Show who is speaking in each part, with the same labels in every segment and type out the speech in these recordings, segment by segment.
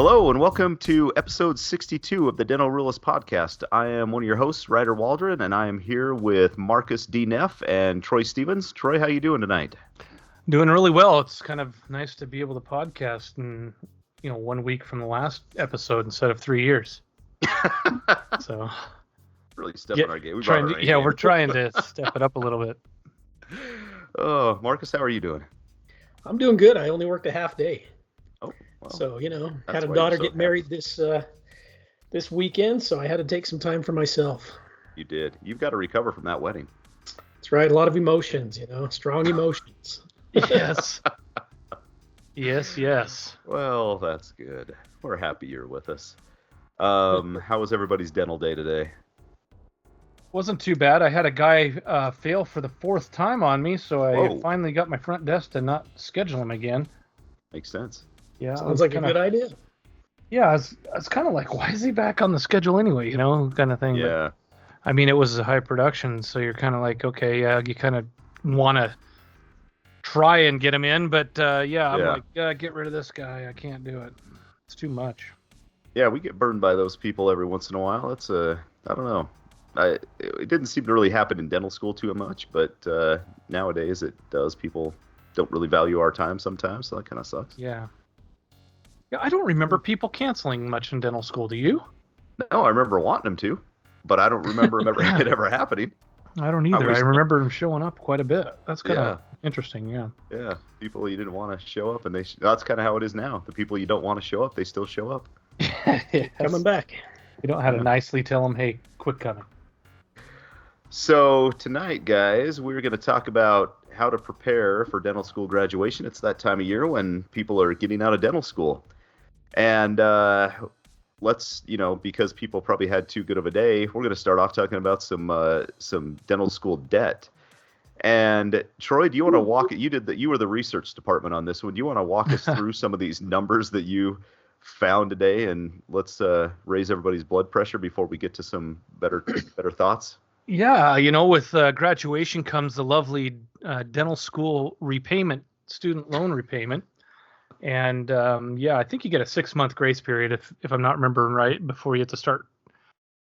Speaker 1: Hello and welcome to episode 62 of the Dental Realist podcast. I am one of your hosts, Ryder Waldron, and I am here with Marcus D. Neff and Troy Stevens. Troy, how you doing tonight?
Speaker 2: Doing really well. It's kind of nice to be able to podcast in, 1 week from the last episode instead of 3 years. So
Speaker 1: really stepping our game.
Speaker 2: We're trying to step it up a little bit.
Speaker 1: Oh, Marcus, how are you doing?
Speaker 3: I'm doing good. I only worked a half day.
Speaker 1: Oh, well,
Speaker 3: so, had a daughter get married this weekend, so I had to take some time for myself.
Speaker 1: You did. You've got to recover from that wedding.
Speaker 3: That's right. A lot of emotions, strong emotions.
Speaker 2: Yes. Yes.
Speaker 1: Well, that's good. We're happy you're with us. How was everybody's dental day today?
Speaker 2: Wasn't too bad. I had a guy fail for the fourth time on me, so I finally got my front desk to not schedule him again.
Speaker 1: Makes sense.
Speaker 2: Yeah,
Speaker 3: sounds like a good idea.
Speaker 2: Yeah, it's kind of like, why is he back on the schedule anyway? Kind of thing.
Speaker 1: Yeah.
Speaker 2: But, it was a high production, so you're kind of like, okay, yeah, you kind of want to try and get him in, but I'm like, get rid of this guy. I can't do it. It's too much.
Speaker 1: Yeah, we get burned by those people every once in a while. It's I don't know. It didn't seem to really happen in dental school too much, but nowadays it does. People don't really value our time sometimes, so that kind of sucks.
Speaker 2: Yeah, I don't remember people canceling much in dental school. Do you?
Speaker 1: No, I remember wanting them to, but I don't remember it ever happening.
Speaker 2: I don't either. I remember them showing up quite a bit. That's kind of interesting, yeah.
Speaker 1: Yeah, people you didn't want to show up, and that's kind of how it is now. The people you don't want to show up, they still show up.
Speaker 3: Yes. Coming back.
Speaker 2: You don't have to nicely tell them, hey, quit coming.
Speaker 1: So tonight, guys, we're going to talk about how to prepare for dental school graduation. It's that time of year when people are getting out of dental school. And let's, because people probably had too good of a day, we're going to start off talking about some dental school debt. And Troy, do you want to you were the research department on this one. Do you want to walk us through some of these numbers that you found today, and let's raise everybody's blood pressure before we get to some better thoughts?
Speaker 2: Yeah, with graduation comes the lovely dental school repayment, student loan repayment. And I think you get a 6-month grace period if I'm not remembering right before you have to start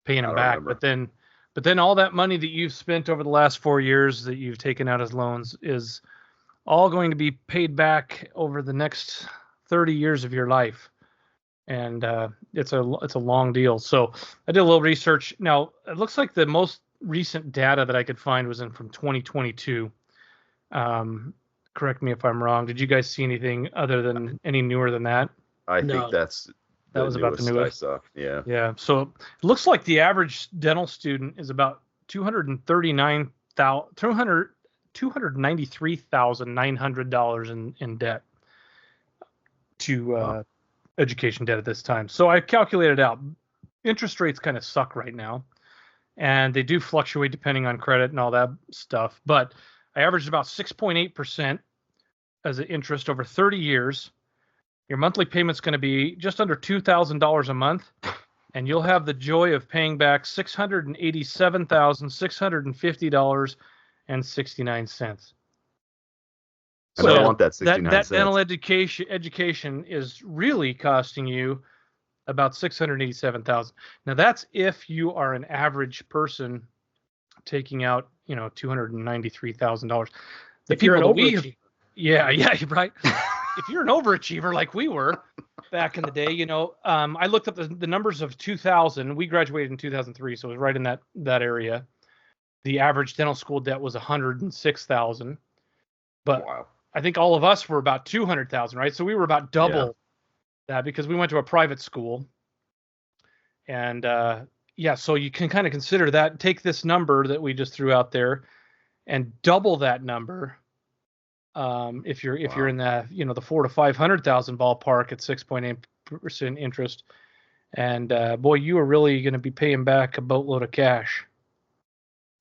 Speaker 2: paying them back.
Speaker 1: Remember.
Speaker 2: But then all that money that you've spent over the last 4 years that you've taken out as loans is all going to be paid back over the next 30 years of your life. And it's a long deal. So I did a little research. Now, it looks like the most recent data that I could find was from 2022. Correct me if I'm wrong. Did you guys see anything other than any newer than that?
Speaker 1: I think that was
Speaker 2: about the newest.
Speaker 1: I saw. Yeah.
Speaker 2: Yeah. So it looks like the average dental student is about $293,900 in debt to education debt at this time. So I calculated out. Interest rates kind of suck right now, and they do fluctuate depending on credit and all that stuff. But I averaged about 6.8% as an interest over 30 years. Your monthly payment's going to be just under $2,000 a month, and you'll have the joy of paying back $687,650.69.
Speaker 1: I don't want that 69
Speaker 2: that
Speaker 1: cents.
Speaker 2: dental education is really costing you about $687,000. Now that's if you are an average person taking out, $293,000.
Speaker 3: If you're an overachiever.
Speaker 2: Yeah, right. If you're an overachiever like we were back in the day, I looked up the numbers of 2000. We graduated in 2003, so it was right in that area. The average dental school debt was $106,000, but
Speaker 1: wow.
Speaker 2: I think all of us were about $200,000, right? So we were about double that because we went to a private school. And so you can kind of consider that. Take this number that we just threw out there, and double that number. If you're in the the $400,000 to $500,000 ballpark at 6.8% interest, and boy, you are really going to be paying back a boatload of cash.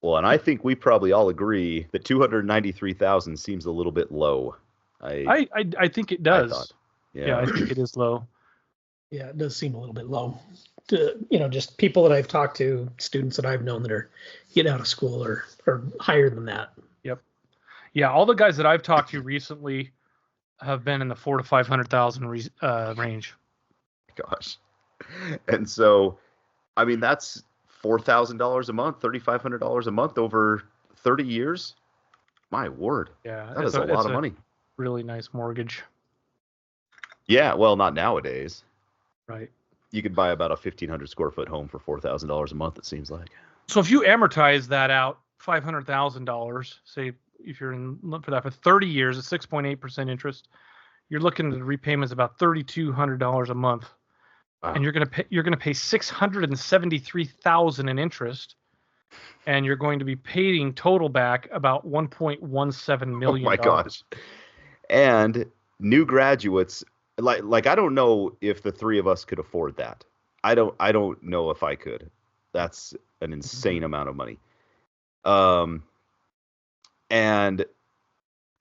Speaker 1: Well, and I think we probably all agree that $293,000 seems a little bit low.
Speaker 2: I think it does. I think it is low.
Speaker 3: Yeah, it does seem a little bit low. Just people that I've talked to, students that I've known that are getting out of school or higher than that.
Speaker 2: Yep. Yeah, all the guys that I've talked to recently have been in the $400,000 to $500,000 range.
Speaker 1: gosh. And so, I mean, that's $4,000 a month, $3,500 a month over 30 years. My word.
Speaker 2: Yeah,
Speaker 1: That is a lot of money.
Speaker 2: Really nice mortgage.
Speaker 1: Yeah, well, not nowadays.
Speaker 2: Right.
Speaker 1: You could buy about a 1,500 square foot home for $4,000 a month, it seems like.
Speaker 2: So if you amortize that out, $500,000, say if you're in for that for 30 years at 6.8% interest, you're looking at the repayments about $3,200 a month.
Speaker 1: Wow.
Speaker 2: And you're going to pay $673,000 in interest, and you're going to be paying total back about $1.17 million.
Speaker 1: Oh my gosh. And new graduates, like I don't know if the three of us could afford that. I don't know if I could. That's an insane amount of money. And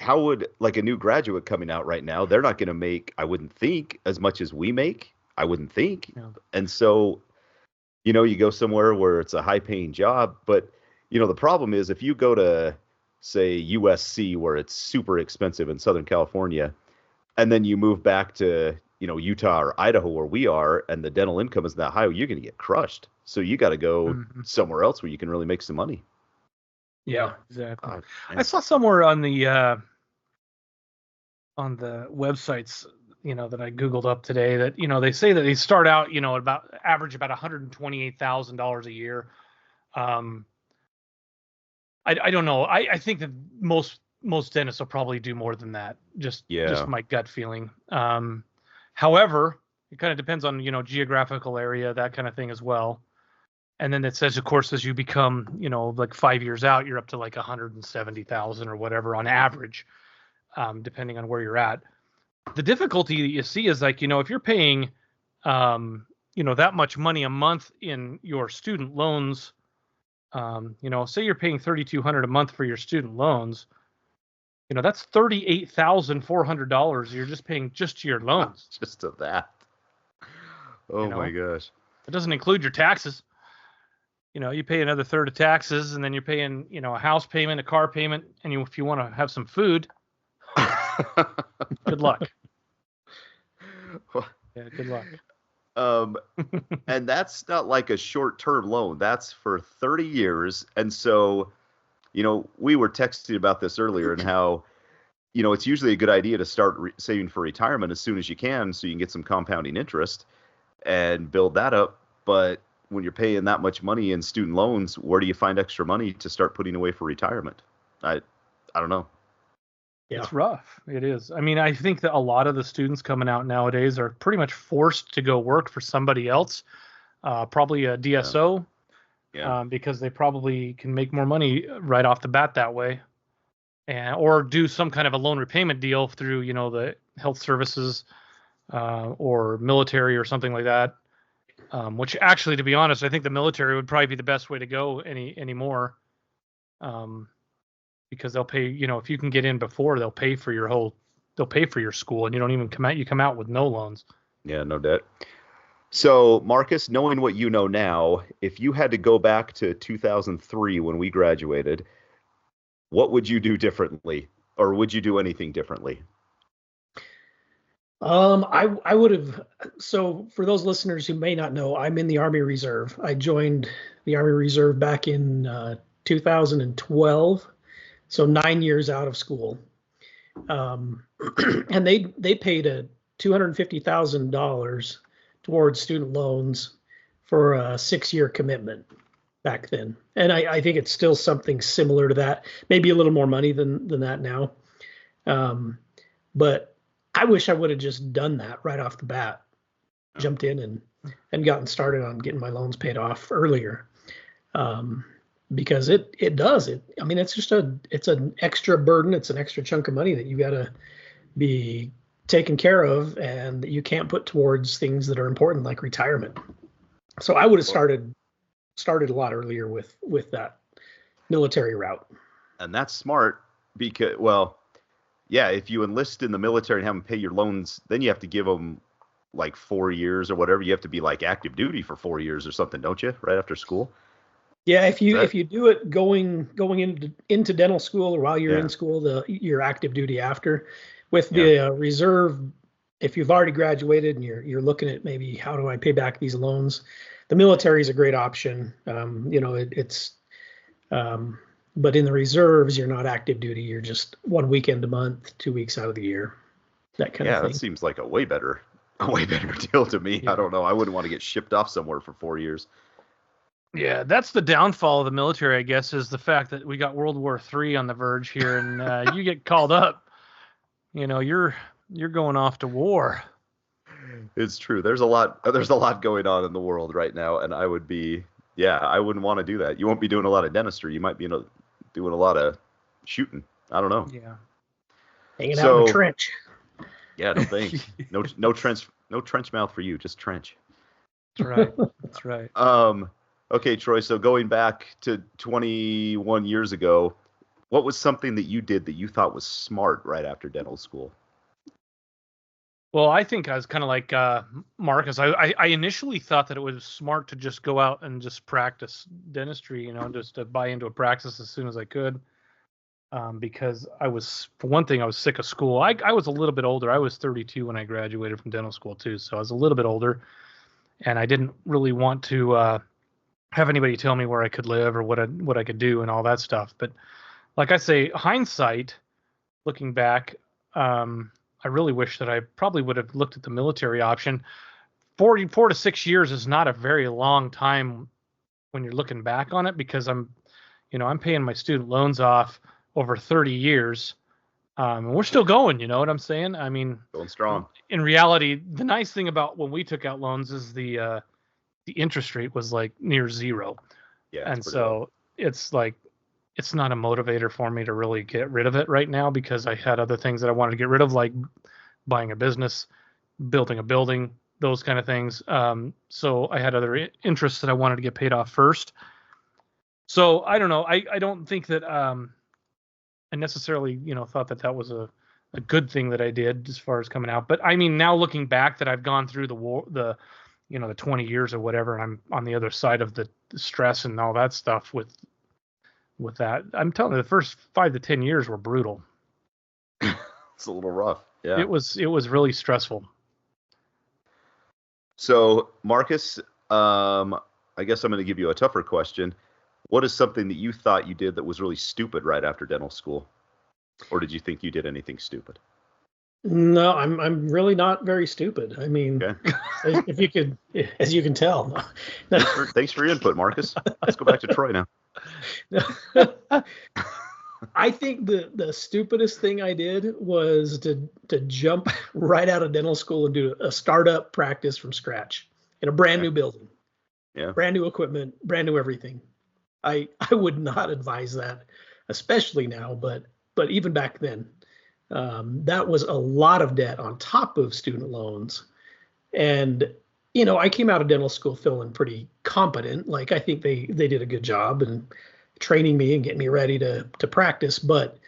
Speaker 1: how would, like, a new graduate coming out right now, they're not going to make, I wouldn't think, as much as we make. I wouldn't think. Yeah. And so, you know, you go somewhere where it's a high paying job, but you know, the problem is if you go to, say, USC, where it's super expensive in Southern California, and then you move back to, you know, Utah or Idaho where we are, and the dental income is that high, you're going to get crushed. So you got to go somewhere else where you can really make some money.
Speaker 2: Yeah, exactly. I saw somewhere on the websites, you know, that I Googled up today that, you know, they say that they start out, you know, average about $128,000 a year. I don't know. I think that most dentists will probably do more than that. Just my gut feeling. However, it kind of depends on, you know, geographical area, that kind of thing as well. And then it says, of course, as you become, you know, like 5 years out, you're up to like 170,000 or whatever on average, depending on where you're at. The difficulty that you see is, like, you know, if you're paying, you know, that much money a month in your student loans, you know, say you're paying $3,200 a month for your student loans, you know, that's $38,400 you're just paying just to your loans.
Speaker 1: Just to that. Oh, you know? My gosh.
Speaker 2: It doesn't include your taxes. You know, you pay another third of taxes, and then you're paying, you know, a house payment, a car payment, and if you want to have some food, good luck. Yeah, good luck.
Speaker 1: And that's not like a short-term loan. That's for 30 years. And so, you know, we were texting about this earlier, and how, you know, it's usually a good idea to start saving for retirement as soon as you can, so you can get some compounding interest and build that up. But when you're paying that much money in student loans, where do you find extra money to start putting away for retirement? I don't know.
Speaker 2: Yeah. It's rough. It is. I mean, I think that a lot of the students coming out nowadays are pretty much forced to go work for somebody else, probably a DSO, because they probably can make more money right off the bat that way, or do some kind of a loan repayment deal through, you know, the health services or military or something like that. Which actually, to be honest, I think the military would probably be the best way to go anymore. Because they'll pay, you know, if you can get in before, they'll pay for your school, and you don't even come out with no loans.
Speaker 1: Yeah, no debt. So, Marcus, knowing what you know now, if you had to go back to 2003 when we graduated, what would you do differently, or would you do anything differently?
Speaker 3: I would have. So, for those listeners who may not know, I'm in the Army Reserve. I joined the Army Reserve back in 2012. So 9 years out of school, and they paid a $250,000 towards student loans for a 6-year commitment back then. And I think it's still something similar to that, maybe a little more money than that now. But I wish I would have just done that right off the bat, jumped in and gotten started on getting my loans paid off earlier. Because it does. I mean, it's just it's an extra burden. It's an extra chunk of money that you got to be taken care of, and that you can't put towards things that are important like retirement. So I would have started a lot earlier with that military route.
Speaker 1: And that's smart because, well, yeah, if you enlist in the military and have them pay your loans, then you have to give them like 4 years or whatever. You have to be like active duty for 4 years or something, don't you? Right after school.
Speaker 3: Yeah, if you do it going into dental school, or while you're in school, you're active duty after. With the reserve, if you've already graduated and you're looking at maybe how do I pay back these loans, the military is a great option. But in the reserves, you're not active duty. You're just 1 weekend a month, 2 weeks out of the year, that kind of
Speaker 1: Yeah,
Speaker 3: thing.
Speaker 1: that seems like a way better deal to me.
Speaker 2: Yeah.
Speaker 1: I don't know. I wouldn't want to get shipped off somewhere for 4 years.
Speaker 2: Yeah, that's the downfall of the military, I guess, is the fact that we got World War III on the verge here, and you get called up, you're going off to war.
Speaker 1: It's true. There's a lot going on in the world right now, and I wouldn't want to do that. You won't be doing a lot of dentistry. You might be doing a lot of shooting. I don't know.
Speaker 2: Yeah.
Speaker 3: Hanging out in the trench.
Speaker 1: Yeah, no thanks. No trench mouth for you, just trench.
Speaker 2: That's right. That's right.
Speaker 1: Okay, Troy, so going back to 21 years ago, what was something that you did that you thought was smart right after dental school?
Speaker 2: Well, I think I was kind of like Marcus. I initially thought that it was smart to just go out and just practice dentistry, just to buy into a practice as soon as I could. Because for one thing, I was sick of school. I was a little bit older. I was 32 when I graduated from dental school too, so I was a little bit older, and I didn't really want to have anybody tell me where I could live or what I could do and all that stuff. But like I say, hindsight, looking back, I really wish that I probably would have looked at the military option. 4 to 6 years is not a very long time when you're looking back on it, because I'm paying my student loans off over 30 years. And we're still going, you know what I'm saying? I mean,
Speaker 1: Going strong.
Speaker 2: In reality, the nice thing about when we took out loans is the interest rate was like near zero.
Speaker 1: Yeah.
Speaker 2: And so it's like, it's not a motivator for me to really get rid of it right now, because I had other things that I wanted to get rid of, like buying a business, building a building, those kind of things. So I had other interests that I wanted to get paid off first. So I don't know. I don't think that I necessarily, thought that was a good thing that I did as far as coming out. But I mean, now looking back that I've gone through the war, the 20 years or whatever, and I'm on the other side of the stress and all that stuff with that. I'm telling you, the first 5 to 10 years were brutal.
Speaker 1: It's a little rough. Yeah.
Speaker 2: It was really stressful.
Speaker 1: So, Marcus, I guess I'm going to give you a tougher question. What is something that you thought you did that was really stupid right after dental school? Or did you think you did anything stupid?
Speaker 3: No, I'm really not very stupid. I mean,
Speaker 1: okay.
Speaker 3: If you could, as you can tell.
Speaker 1: Thanks for your input, Marcus. Let's go back to Troy now.
Speaker 3: I think the stupidest thing I did was to jump right out of dental school and do a startup practice from scratch in a brand new building.
Speaker 1: Yeah.
Speaker 3: Brand new equipment, brand new everything. I would not advise that, especially now, but even back then, that was a lot of debt on top of student loans. And I came out of dental school feeling pretty competent. Like, I think they did a good job and training me and getting me ready to practice. But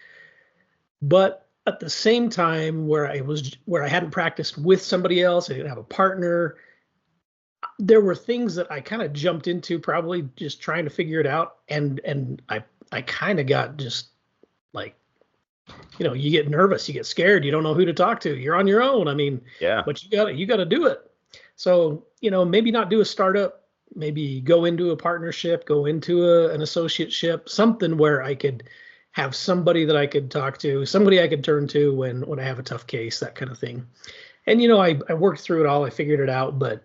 Speaker 3: at the same time, where I hadn't practiced with somebody else, I didn't have a partner, there were things that I kind of jumped into, probably just trying to figure it out. And I kind of got just like, you get nervous, you get scared, you don't know who to talk to. You're on your own. I mean,
Speaker 1: yeah,
Speaker 3: but you got to do it. So, maybe not do a startup, maybe go into a partnership, go into an associateship, something where I could have somebody that I could talk to, somebody I could turn to when I have a tough case, that kind of thing. And, I worked through it all. I figured it out, but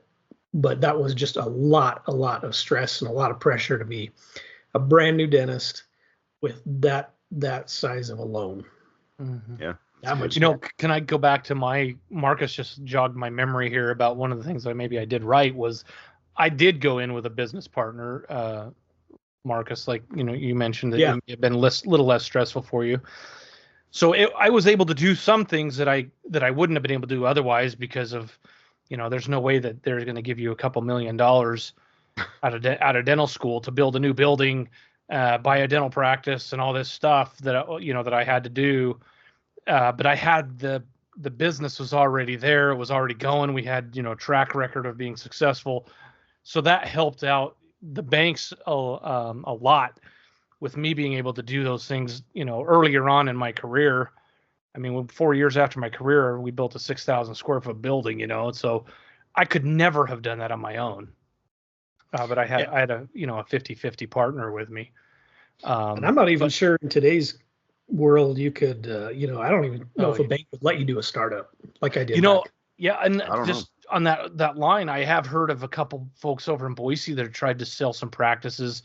Speaker 3: that was just a lot of stress and a lot of pressure to be a brand new dentist with that size of a loan.
Speaker 2: Mm-hmm.
Speaker 1: Yeah.
Speaker 3: That much.
Speaker 2: Can I go back to Marcus just jogged my memory here about one of the things that maybe I did right was I did go in with a business partner, Marcus, like, you mentioned that it may have been little less stressful for you. So I was able to do some things that I wouldn't have been able to do otherwise, because of, there's no way that they're going to give you a couple $1 million out of dental school to build a new building, buy a dental practice and all this stuff that, that I had to do. But I had the business was already there. It was already going. We had, track record of being successful. So that helped out the banks a lot with me being able to do those things, earlier on in my career. I mean, 4 years after my career, we built a 6,000 square foot building, so I could never have done that on my own. But I had a 50-50 partner with me.
Speaker 3: And I'm not even sure in today's world you could, I don't even know if a bank would let you do a startup like I did.
Speaker 2: Yeah, and
Speaker 1: I don't
Speaker 2: just
Speaker 1: know.
Speaker 2: on that line, I have heard of a couple folks over in Boise that have tried to sell some practices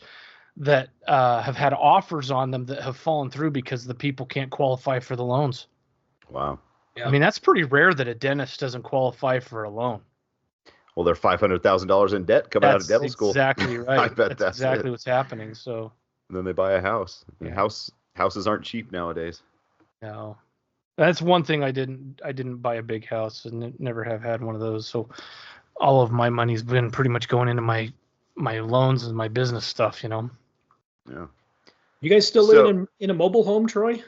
Speaker 2: that have had offers on them that have fallen through because the people can't qualify for the loans.
Speaker 1: Wow.
Speaker 2: Yeah. I mean, that's pretty rare that a dentist doesn't qualify for a loan.
Speaker 1: Well, they're $500,000 in debt coming out of dental school.
Speaker 2: Exactly right.
Speaker 1: I bet that's
Speaker 2: exactly what's happening. So.
Speaker 1: And then they buy a house. And
Speaker 2: Yeah.
Speaker 1: Houses aren't cheap nowadays.
Speaker 2: No. That's one thing I didn't buy a big house and never have had one of those. So all of my money's been pretty much going into my loans and my business stuff,
Speaker 1: Yeah.
Speaker 3: You guys still living in a mobile home, Troy?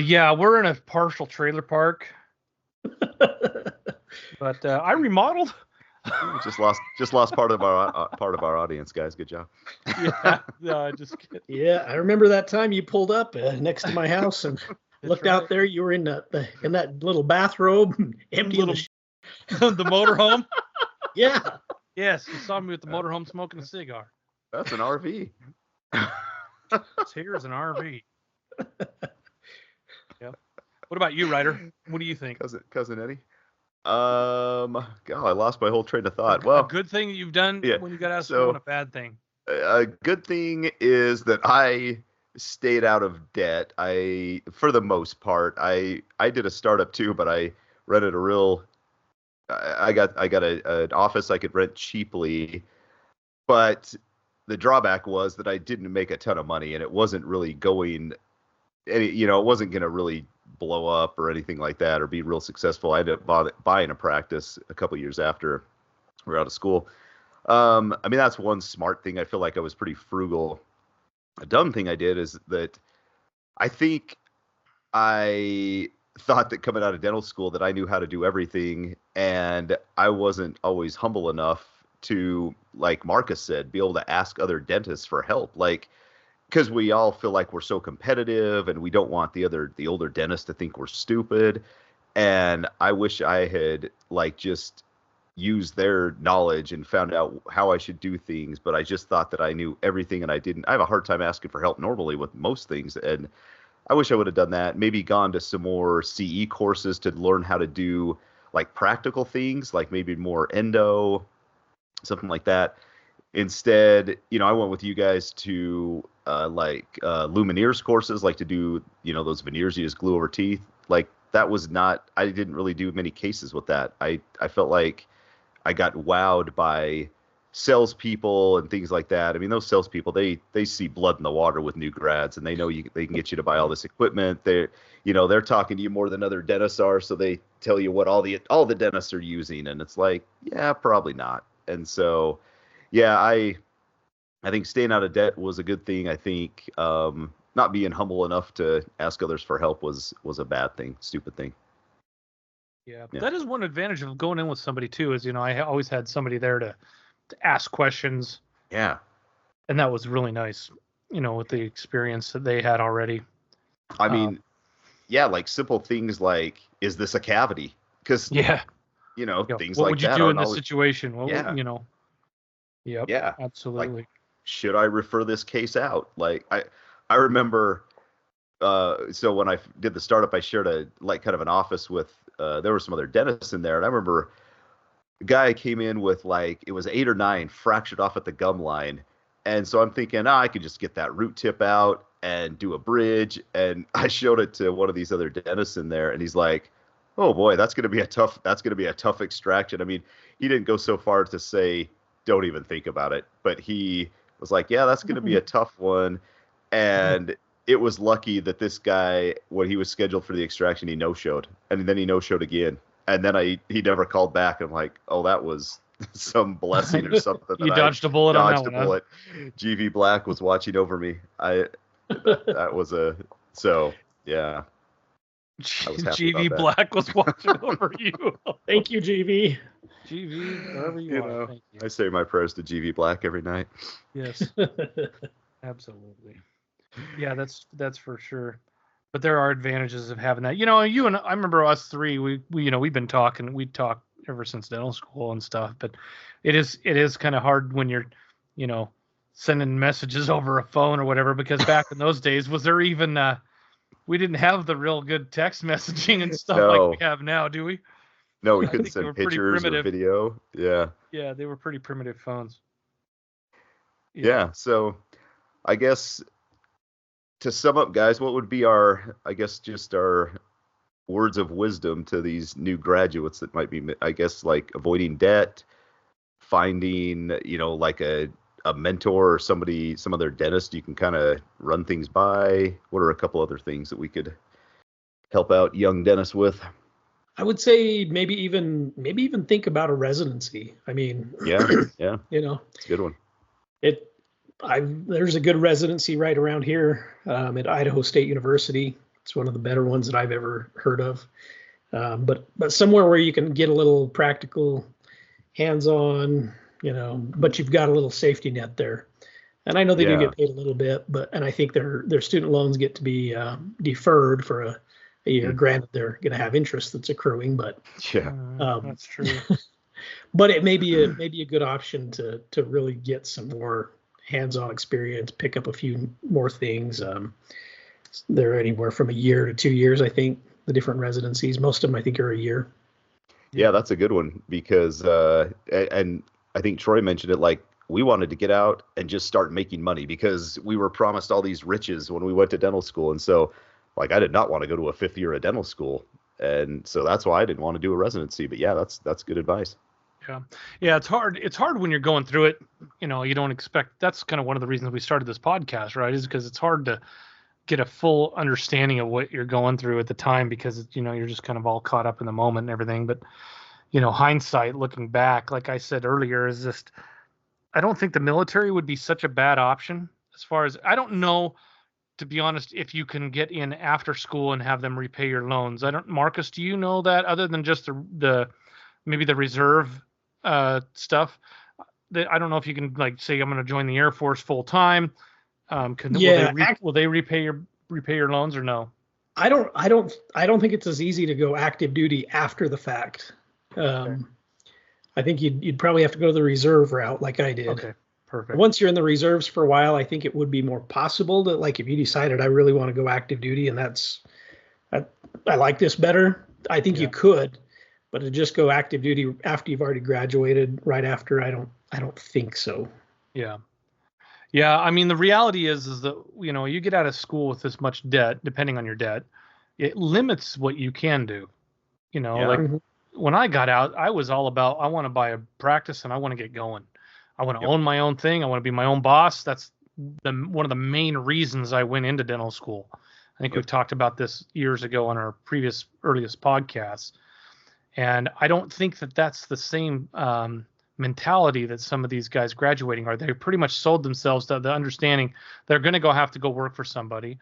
Speaker 2: Yeah, we're in a partial trailer park. But I remodeled.
Speaker 1: Just lost part of our audience, guys. Good job.
Speaker 2: Yeah, no, just kidding.
Speaker 3: Yeah, I remember that time you pulled up next to my house and looked out there. You were in that little bathrobe, empty
Speaker 2: the motorhome.
Speaker 3: Yeah.
Speaker 2: Yes, you saw me with the motorhome smoking a cigar.
Speaker 1: That's an RV.
Speaker 2: Here's an RV. Yep. What about you, Ryder? What do you think?
Speaker 1: Cousin Eddie? God, I lost my whole train of thought. Well,
Speaker 2: a good thing you've done when you got out of school, and a bad thing.
Speaker 1: A good thing is that I stayed out of debt. For the most part, I did a startup too, but I rented I got an office I could rent cheaply, but the drawback was that I didn't make a ton of money, and it wasn't really going it wasn't going to really blow up or anything like that or be real successful. I ended up buying a practice a couple years after we were out of school. I mean, that's one smart thing. I feel like I was pretty frugal. A dumb thing I did is that I think I thought that coming out of dental school that I knew how to do everything, and I wasn't always humble enough to, like Marcus said, be able to ask other dentists for help. Like, because we all feel like we're so competitive and we don't want the older dentists to think we're stupid. And I wish I had just used their knowledge and found out how I should do things. But I just thought that I knew everything, and I didn't. I have a hard time asking for help normally with most things. And I wish I would have done that. Maybe gone to some more CE courses to learn how to do like practical things, like maybe more endo, something like that. Instead, I went with you guys to Lumineers courses, like to do, those veneers you just glue over teeth. Like that was not, I didn't really do many cases with that. I felt like I got wowed by salespeople and things like that. I mean, those salespeople, they see blood in the water with new grads, and they know they can get you to buy all this equipment. They're talking to you more than other dentists are, so they tell you what all the dentists are using, and it's like, yeah, probably not. And so, yeah, I think staying out of debt was a good thing. I think not being humble enough to ask others for help was a bad thing, stupid thing.
Speaker 2: Yeah, that is one advantage of going in with somebody too. Is I always had somebody there to ask questions.
Speaker 1: Yeah,
Speaker 2: and that was really nice. With the experience that they had already.
Speaker 1: I mean, yeah, like simple things like, is this a cavity? Because things
Speaker 2: what
Speaker 1: like that.
Speaker 2: What would you do in this situation? Yep.
Speaker 1: Yeah.
Speaker 2: Absolutely.
Speaker 1: Like, should I refer this case out? Like I remember. So when I did the startup, I shared kind of an office with. There were some other dentists in there, and I remember a guy came in with it was 8 or 9 fractured off at the gum line, and so I'm thinking, I could just get that root tip out and do a bridge, and I showed it to one of these other dentists in there, and he's like, "Oh boy, that's gonna be a tough extraction." I mean, he didn't go so far to say, "Don't even think about it," but he was like, "Yeah, that's gonna be a tough one," and it was lucky that this guy, when he was scheduled for the extraction, he no-showed, and then he no-showed again, and then he never called back. I'm like, oh, that was some blessing or something.
Speaker 2: You dodged a bullet on that one.
Speaker 1: Bullet. GV Black was watching over me. That was yeah.
Speaker 2: GV Black was watching over you.
Speaker 3: Thank you, GV.
Speaker 2: GV, wherever you are. Thank you.
Speaker 1: I say my prayers to GV Black every night.
Speaker 2: Yes, absolutely. Yeah, that's for sure. But there are advantages of having that. You know, you and I remember us three. We you know we've been talking. We talk ever since dental school and stuff. But it is kind of hard when you're, you know, sending messages over a phone or whatever. Because back in those days, was there even we didn't have the real good text messaging and stuff like we
Speaker 1: No,
Speaker 2: have now, do we?
Speaker 1: no, we
Speaker 2: I
Speaker 1: couldn't
Speaker 2: think they
Speaker 1: send
Speaker 2: were pretty
Speaker 1: pictures or
Speaker 2: primitive.
Speaker 1: video. Yeah,
Speaker 2: Yeah, they were pretty primitive phones.
Speaker 1: yeah. So I guess to sum up, guys, what would be our, I guess, just our words of wisdom to these new graduates that might be, I guess, like avoiding debt, finding, like a mentor or somebody, some other dentist you can kind of run things by? What are a couple other things that we could help out young dentists with?
Speaker 3: I would say maybe even think about a residency. I mean,
Speaker 1: Yeah, yeah,
Speaker 3: you know,
Speaker 1: it's a good one.
Speaker 3: there's a good residency right around here at Idaho State University. It's one of the better ones that I've ever heard of. But somewhere where you can get a little practical, hands-on, but you've got a little safety net there. And I know they do
Speaker 1: Yeah,
Speaker 3: get paid a little bit, and I think their student loans get to be deferred for a year.
Speaker 1: Mm.
Speaker 3: Granted, they're going to have interest that's accruing, but
Speaker 1: yeah,
Speaker 2: That's true.
Speaker 3: but it may be a good option to really get some more hands-on experience, pick up a few more things. They're anywhere from a year to 2 years, I think. The different residencies, most of them I think are a year.
Speaker 1: yeah. That's a good one because, and I think Troy mentioned it. Like we wanted to get out and just start making money because we were promised all these riches when we went to dental school, and so like I did not want to go to a fifth year of dental school, and so that's why I didn't want to do a residency. But yeah, that's good advice.
Speaker 2: Yeah. Yeah, it's hard. It's hard when you're going through it. You know, you don't expect. That's kind of one of the reasons we started this podcast, right? Is because it's hard to get a full understanding of what you're going through at the time because you're just kind of all caught up in the moment and everything. But hindsight, looking back, like I said earlier, is just I don't think the military would be such a bad option as far as I don't know, to be honest, if you can get in after school and have them repay your loans. I don't, Marcus, do you know that other than just the maybe the reserve stuff? That I don't know if you can like say I'm going to join the Air Force full time.
Speaker 3: Yeah,
Speaker 2: Will they repay your loans or no?
Speaker 3: I don't think it's as easy to go active duty after the fact.
Speaker 2: Okay.
Speaker 3: I think you'd probably have to go to the reserve route like I did.
Speaker 2: Okay. Perfect.
Speaker 3: Once you're in the reserves for a while, I think it would be more possible that, like, if you decided I really want to go active duty and I like this better, I think you could. But to just go active duty after you've already graduated right after, I don't think so.
Speaker 2: Yeah. Yeah, I mean the reality is that you get out of school with this much debt, depending on your debt, it limits what you can do.
Speaker 1: Yeah.
Speaker 2: Like when I got out, I was all about I want to buy a practice and I want to get going. I want to own my own thing. I want to be my own boss. That's one of the main reasons I went into dental school. I think we've talked about this years ago on our earliest podcasts. And I don't think that that's the same mentality that some of these guys graduating are. They pretty much sold themselves to the understanding they're going to have to go work for somebody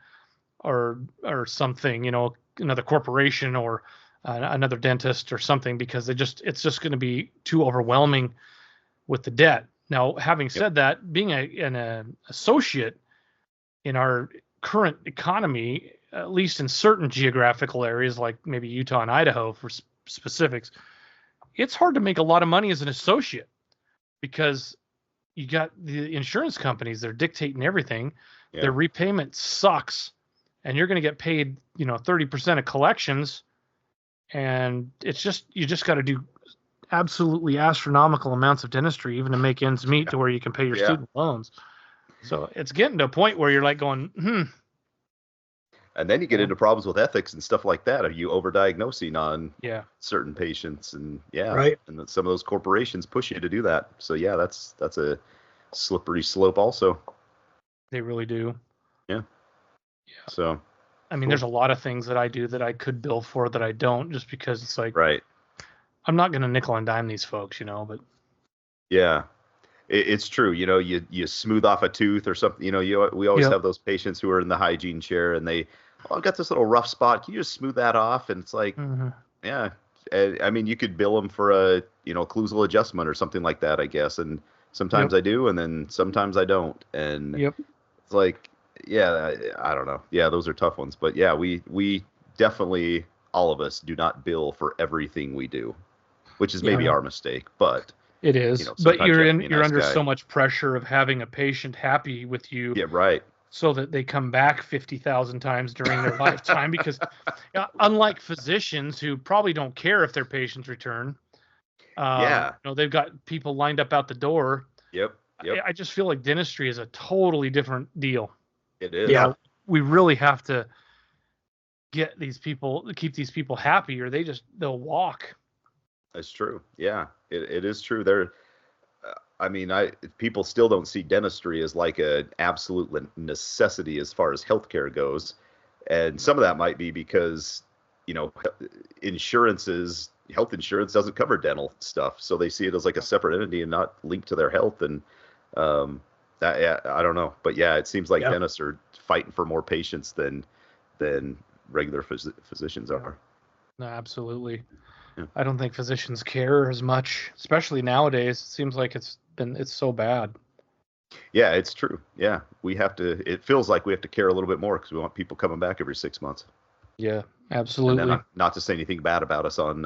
Speaker 2: or something, another corporation or another dentist or something, because it's just going to be too overwhelming with the debt. Now, having said that, being an associate in our current economy, at least in certain geographical areas like maybe Utah and Idaho for specifics, it's hard to make a lot of money as an associate because you got the insurance companies, they're dictating everything. Yeah. Their repayment sucks, and you're going to get paid 30% of collections, and it's just you just got to do absolutely astronomical amounts of dentistry even to make ends meet to where you can pay your student loans. So it's getting to a point where you're like going,
Speaker 1: And then you get into problems with ethics and stuff like that. Are you overdiagnosing on certain patients? And
Speaker 3: right.
Speaker 1: And then some of those corporations push you to do that. So that's a slippery slope also.
Speaker 2: They really do.
Speaker 1: Yeah. So
Speaker 2: I mean, there's a lot of things that I do that I could bill for that I don't, just because it's like,
Speaker 1: right.
Speaker 2: I'm not going to nickel and dime these folks, but.
Speaker 1: Yeah, it's true. You smooth off a tooth or something. We always have those patients who are in the hygiene chair and I've got this little rough spot. Can you just smooth that off? And it's like, yeah. I mean, you could bill them for a, occlusal adjustment or something like that, I guess. And sometimes I do, and then sometimes I don't. And it's like, Yeah, I don't know. Yeah, those are tough ones. But yeah, we definitely, all of us, do not bill for everything we do, which is maybe
Speaker 3: Yeah.
Speaker 1: our mistake. But
Speaker 2: It is, but
Speaker 1: sometimes you have to be a
Speaker 2: you're
Speaker 1: nice
Speaker 2: under
Speaker 1: guy.
Speaker 2: so much pressure of having a patient happy with you,
Speaker 1: Yeah, right.
Speaker 2: so that they come back 50,000 times during their lifetime. Because unlike physicians who probably don't care if their patients return,
Speaker 1: Yeah.
Speaker 2: they've got people lined up out the door.
Speaker 1: Yep. Yep.
Speaker 2: I just feel like dentistry is a totally different deal.
Speaker 1: It
Speaker 2: You
Speaker 1: is.
Speaker 3: Yeah.
Speaker 2: know, we really have to keep these people happy, or they'll walk.
Speaker 1: That's true. Yeah, it is true. I mean, people still don't see dentistry as like an absolute necessity as far as healthcare goes, and some of that might be because, you know, health insurance doesn't cover dental stuff, so they see it as like a separate entity and not linked to their health. And yeah, I don't know, but yeah, it seems like
Speaker 3: Yeah.
Speaker 1: dentists are fighting for more patients than regular physicians are.
Speaker 2: No, absolutely.
Speaker 1: Yeah.
Speaker 2: I don't think physicians care as much, especially nowadays. It seems like it's so bad.
Speaker 1: Yeah, it's true. Yeah, it feels like we have to care a little bit more because we want people coming back every 6 months.
Speaker 2: Yeah,
Speaker 1: And
Speaker 2: absolutely.
Speaker 1: then not to say anything bad about us on,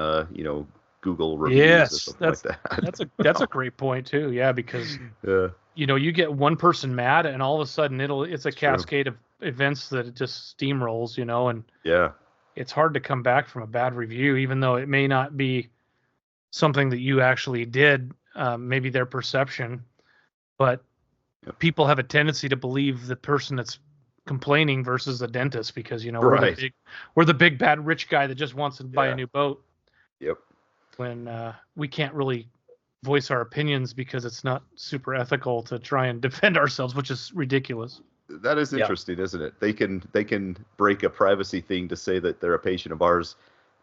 Speaker 1: Google reviews or
Speaker 2: Yes,
Speaker 1: something like that.
Speaker 2: that's a great point too. Yeah, because
Speaker 1: Yeah,
Speaker 2: you get one person mad, and all of a sudden it's a
Speaker 1: true.
Speaker 2: cascade of events that it just steamrolls, and
Speaker 1: Yeah,
Speaker 2: it's hard to come back from a bad review, even though it may not be something that you actually did, maybe their perception, but
Speaker 1: Yep.
Speaker 2: people have a tendency to believe the person that's complaining versus the dentist, because
Speaker 1: Right.
Speaker 2: we're the big bad rich guy that just wants to buy a
Speaker 1: Yeah.
Speaker 2: new boat,
Speaker 1: Yep.
Speaker 2: when we can't really voice our opinions because it's not super ethical to try and defend ourselves, which is ridiculous.
Speaker 1: That is
Speaker 3: Yeah.
Speaker 1: interesting, isn't it? They can break a privacy thing to say that they're a patient of ours,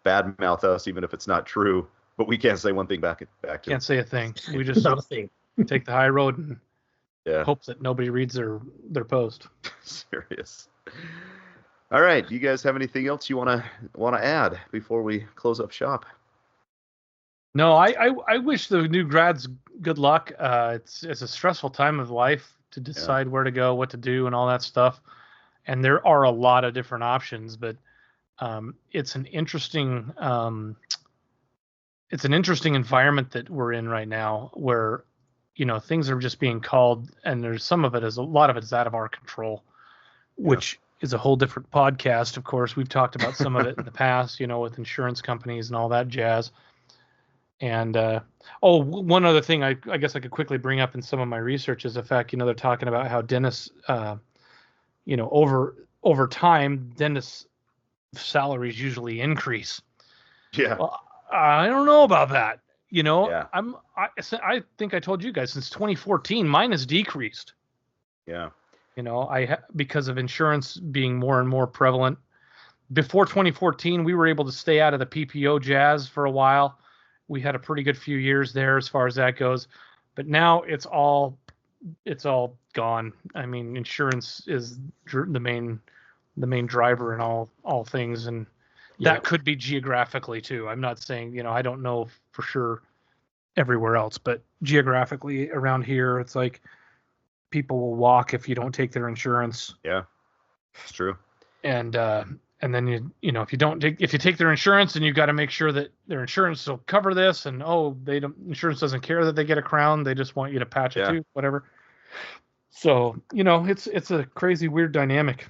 Speaker 1: badmouth us even if it's not true, but we can't say one thing back to them.
Speaker 2: Can't say a thing. We just
Speaker 3: Not a thing.
Speaker 2: take the high road and
Speaker 1: Yeah.
Speaker 2: hope that nobody reads their post.
Speaker 1: Serious. All right. You guys have anything else you wanna add before we close up shop?
Speaker 2: No, I wish the new grads good luck. It's a stressful time of life to decide where to go, what to do, and all that stuff. And there are a lot of different options, but it's an interesting environment that we're in right now, where things are just being called, and a lot of it is out of our control, which is a whole different podcast. Of course, we've talked about some of it in the past, with insurance companies and all that jazz. And one other thing I guess I could quickly bring up in some of my research is the fact, they're talking about how dentists, over time, dentists' salaries usually increase.
Speaker 1: Yeah.
Speaker 2: Well, I don't know about that.
Speaker 1: Yeah.
Speaker 2: I think I told you guys, since 2014, mine has decreased.
Speaker 1: Yeah.
Speaker 2: Because of insurance being more and more prevalent. Before 2014, we were able to stay out of the PPO jazz for a while. We had a pretty good few years there as far as that goes, but now it's all gone. I mean, insurance is the main driver in all things, and that could be geographically too. I'm not saying, I don't know for sure everywhere else, but geographically around here, it's like people will walk if you don't take their insurance.
Speaker 1: Yeah. It's true.
Speaker 2: And then if you take their insurance, and you've got to make sure that their insurance will cover this, and insurance doesn't care that they get a crown, they just want you to patch it too, whatever. So it's a crazy, weird dynamic.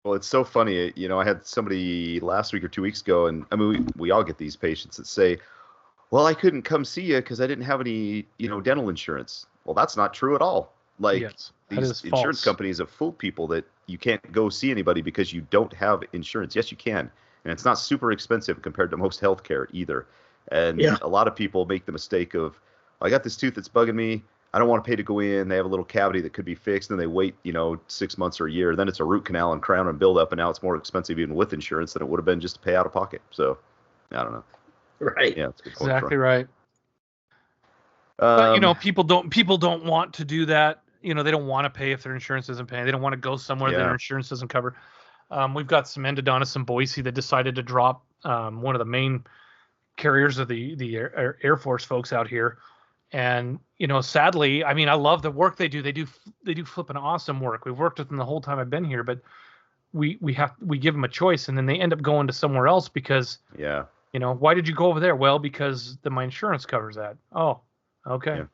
Speaker 1: Well, it's so funny. I had somebody last week or 2 weeks ago, and I mean, we all get these patients that say, well, I couldn't come see you because I didn't have any, dental insurance. Well, that's not true at all. Like,
Speaker 2: yes,
Speaker 1: these insurance companies have fooled people that you can't go see anybody because you don't have insurance. Yes, you can. And it's not super expensive compared to most healthcare either. And a lot of people make the mistake of, I got this tooth that's bugging me. I don't want to pay to go in. They have a little cavity that could be fixed. And they wait, 6 months or a year. Then it's a root canal and crown and build up. And now it's more expensive even with insurance than it would have been just to pay out of pocket. So I don't know.
Speaker 3: Right.
Speaker 1: Yeah, that's a good point.
Speaker 2: Exactly right. But people don't want to do that. They don't want to pay if their insurance isn't paying. They don't want to go somewhere that their insurance doesn't cover. We've got some endodontists in Boise that decided to drop one of the main carriers of the Air Force folks out here, And sadly, I mean, I love the work they do. They do flipping awesome work. We've worked with them the whole time I've been here, but we give them a choice, and then they end up going to somewhere else because why did you go over there? Well, because my insurance covers that. Oh, okay.
Speaker 1: Yeah.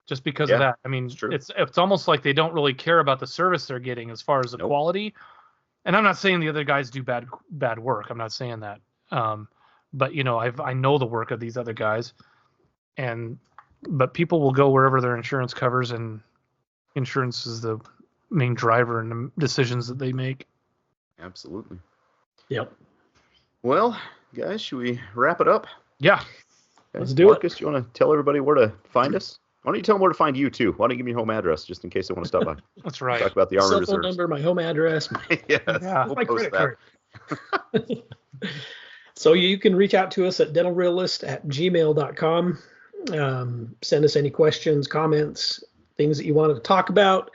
Speaker 2: Just because of that. I mean, it's almost like they don't really care about the service they're getting as far as the quality. And I'm not saying the other guys do bad work. I'm not saying that. But I know the work of these other guys, but people will go wherever their insurance covers, and insurance is the main driver in the decisions that they make.
Speaker 1: Absolutely.
Speaker 3: Yep.
Speaker 1: Well, guys, should we wrap it up?
Speaker 2: Yeah.
Speaker 1: Okay.
Speaker 3: Let's do
Speaker 1: Marcus, you want to tell everybody where to find us? Why don't you tell them where to find you, too? Why don't you give me your home address, just in case they want to stop by?
Speaker 2: That's right.
Speaker 1: Talk about the Army
Speaker 3: Cell phone
Speaker 1: Reserves.
Speaker 3: number, my home address.
Speaker 1: Yes,
Speaker 2: Yeah.
Speaker 1: we'll
Speaker 3: My
Speaker 1: post
Speaker 3: credit
Speaker 1: that.
Speaker 3: card. So you can reach out to us at dentalrealist@gmail.com. Send us any questions, comments, things that you wanted to talk about.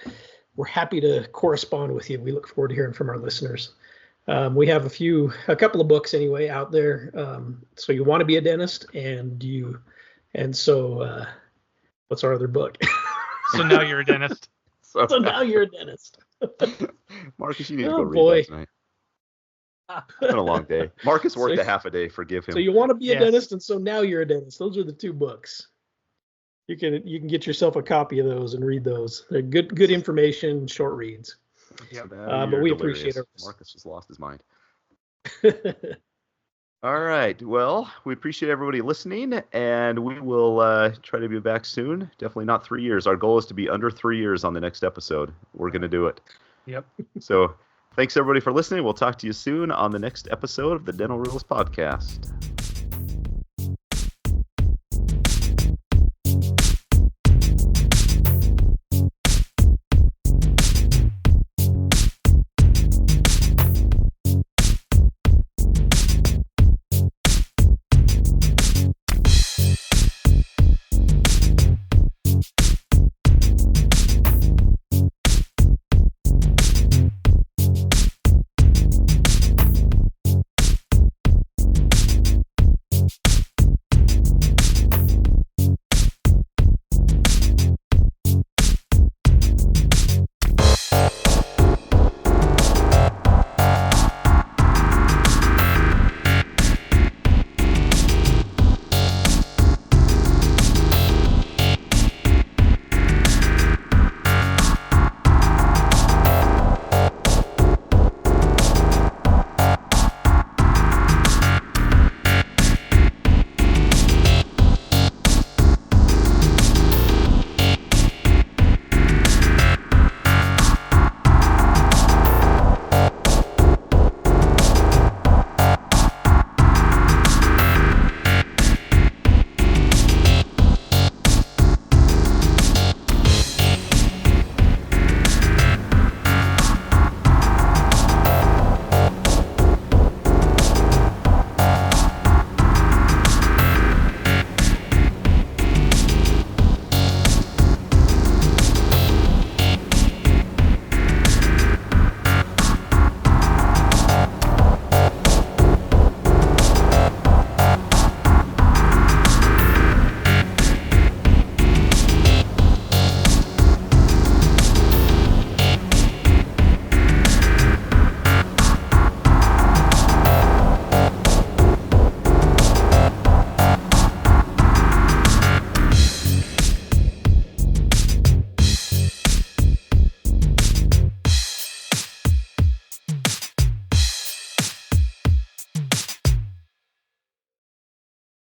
Speaker 3: We're happy to correspond with you. We look forward to hearing from our listeners. We have a couple of books anyway out there. So you want to be a dentist, so what's our other book?
Speaker 2: So now you're a dentist.
Speaker 3: So now you're a dentist.
Speaker 1: Marcus, you need to go
Speaker 3: Oh,
Speaker 1: read
Speaker 3: boy.
Speaker 1: that tonight. It's been a long day. Marcus worked a half a day. Forgive him.
Speaker 3: So you want to be a
Speaker 2: Yes.
Speaker 3: dentist, and so now you're a dentist. Those are the two books. You can get yourself a copy of those and read those. They're good information, short reads.
Speaker 2: Yep.
Speaker 3: But we appreciate it.
Speaker 1: Marcus just lost his mind. All right. Well, we appreciate everybody listening, and we will try to be back soon. Definitely not 3 years. Our goal is to be under 3 years on the next episode. We're going to do it.
Speaker 2: Yep.
Speaker 1: So thanks, everybody, for listening. We'll talk to you soon on the next episode of the Dental Realist Podcast.